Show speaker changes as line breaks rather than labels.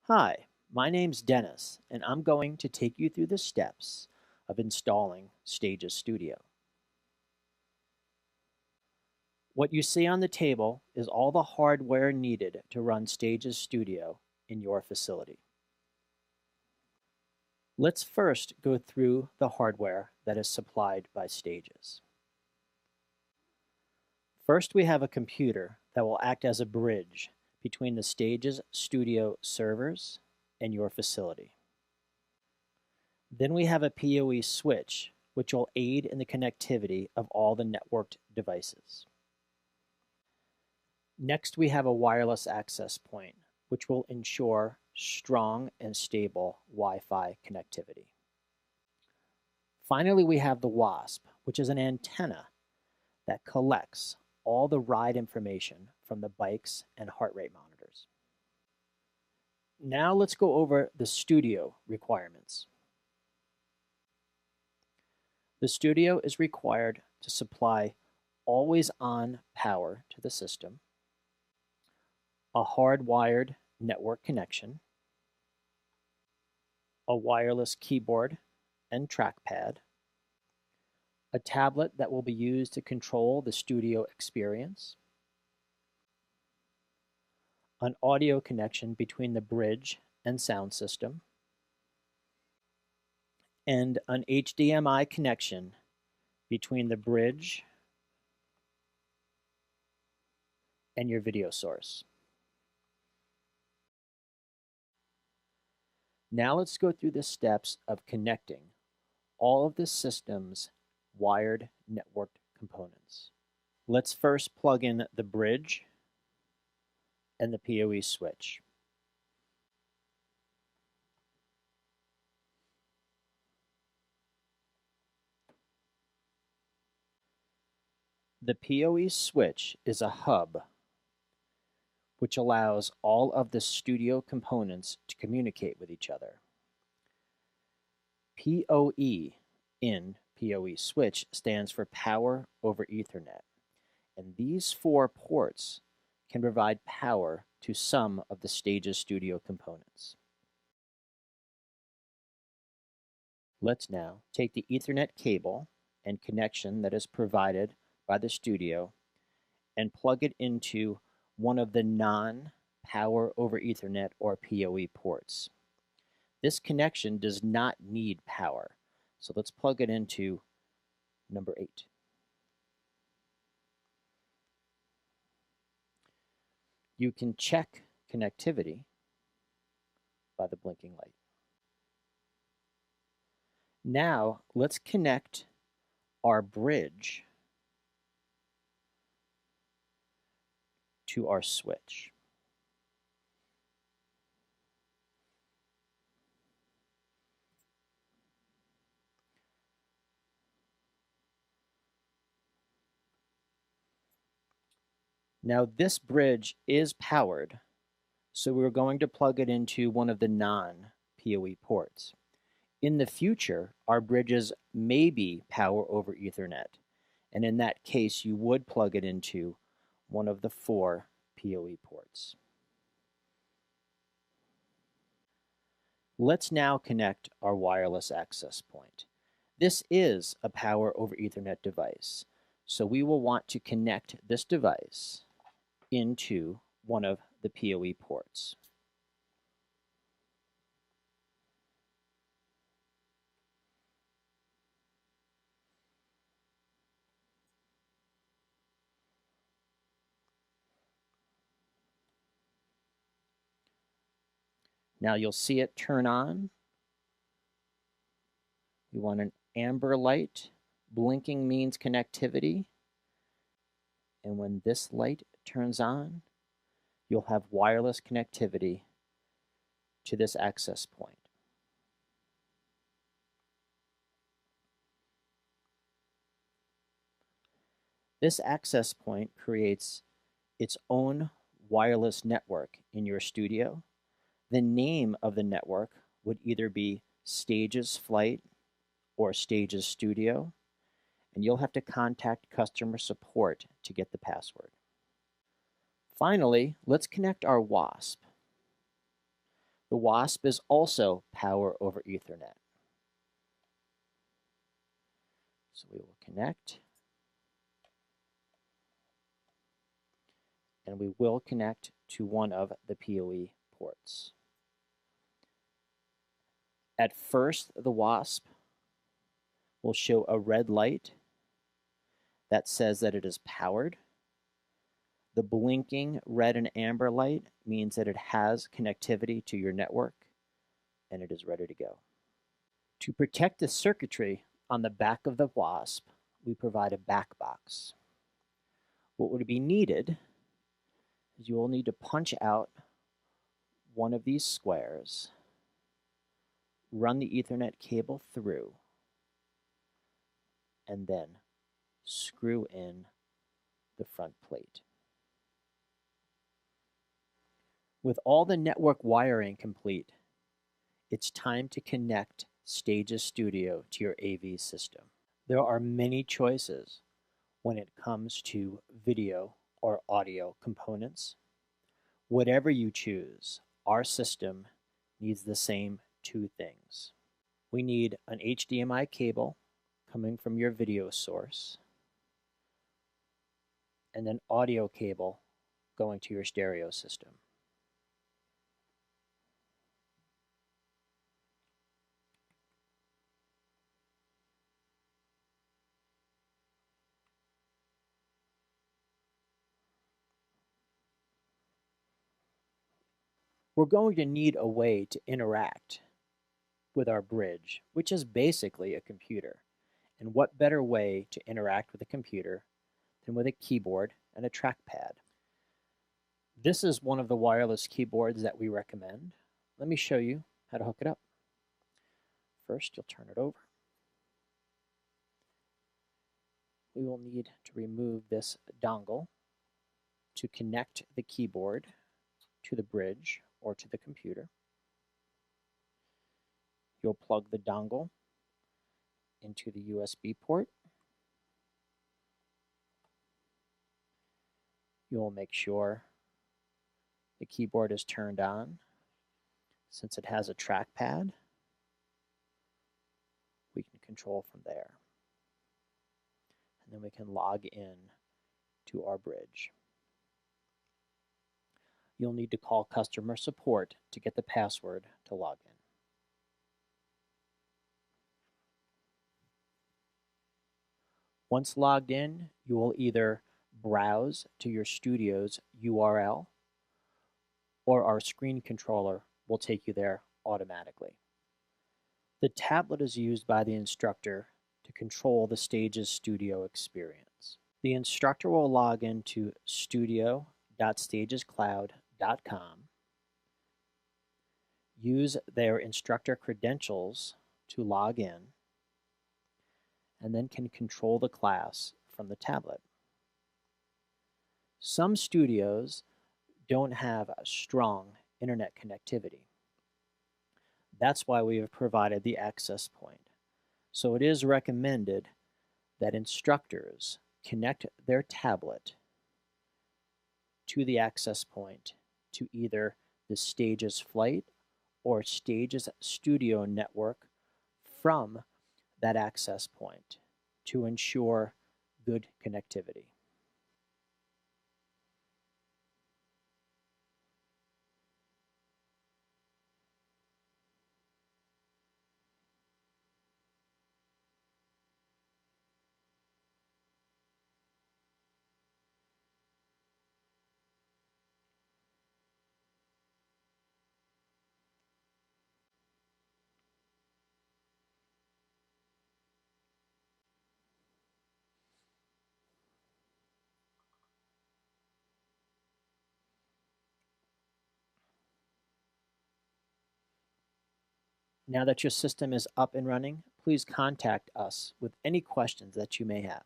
Hi, my name's Dennis, and I'm going to take you through the steps of installing StagesStudio. What you see on the table is all the hardware needed to run StagesStudio in your facility. Let's first go through the hardware that is supplied by Stages. First, we have a computer that will act as a bridge between the StagesStudio servers and your facility. Then we have a PoE switch, which will aid in the connectivity of all the networked devices. Next, we have a wireless access point, which will ensure strong and stable Wi-Fi connectivity. Finally, we have the WASP, which is an antenna that collects all the ride information from the bikes and heart rate monitors. Now let's go over the studio requirements. The studio is required to supply always-on power to the system, a hardwired network connection, a wireless keyboard and trackpad, a tablet that will be used to control the studio experience, an audio connection between the bridge and sound system, and an HDMI connection between the bridge and your video source. Now let's go through the steps of connecting all of the system's wired networked components. Let's first plug in the bridge and the PoE switch. The PoE switch is a hub which allows all of the studio components to communicate with each other. PoE in PoE switch stands for Power over Ethernet, and these four ports can provide power to some of the StagesStudio components. Let's now take the Ethernet cable and connection that is provided by the studio and plug it into one of the non-Power over Ethernet or PoE ports. This connection does not need power, so let's plug it into number 8. You can check connectivity by the blinking light. Now let's connect our bridge to our switch. Now this bridge is powered, so we're going to plug it into one of the non-PoE ports. In the future, our bridges may be Power over Ethernet, and in that case, you would plug it into one of the 4 PoE ports. Let's now connect our wireless access point. This is a Power over Ethernet device, so we will want to connect this device into one of the PoE ports. Now you'll see it turn on. We want an amber light. Blinking means connectivity. And when this light turns on, you'll have wireless connectivity to this access point. This access point creates its own wireless network in your studio. The name of the network would either be Stages Flight or StagesStudio, and you'll have to contact customer support to get the password. Finally, let's connect our WASP. The WASP is also power over Ethernet. So we will connect, and we will connect to one of the PoE ports. At first, the WASP will show a red light that says that it is powered. The blinking red and amber light means that it has connectivity to your network and it is ready to go. To protect the circuitry on the back of the WASP, we provide a back box. What would be needed is you will need to punch out one of these squares, run the Ethernet cable through, and then screw in the front plate. With all the network wiring complete, it's time to connect StagesStudio to your AV system. There are many choices when it comes to video or audio components. Whatever you choose, our system needs the same two things. We need an HDMI cable coming from your video source and an audio cable going to your stereo system. We're going to need a way to interact with our bridge, which is basically a computer. And what better way to interact with a computer than with a keyboard and a trackpad? This is one of the wireless keyboards that we recommend. Let me show you how to hook it up. First, you'll turn it over. We will need to remove this dongle to connect the keyboard to the bridge or to the computer. You'll plug the dongle into the USB port. You'll make sure the keyboard is turned on. Since it has a trackpad, we can control from there. And then we can log in to our bridge. You'll need to call customer support to get the password to log in. Once logged in, you will either browse to your studio's URL or our screen controller will take you there automatically. The tablet is used by the instructor to control the StagesStudio experience. The instructor will log into studio.stagescloud.com, use their instructor credentials to log in, and then can control the class from the tablet. Some studios don't have a strong internet connectivity. That's why we have provided the access point. So it is recommended that instructors connect their tablet to the access point to either the Stages Flight or StagesStudio network from that access point to ensure good connectivity. Now that your system is up and running, please contact us with any questions that you may have.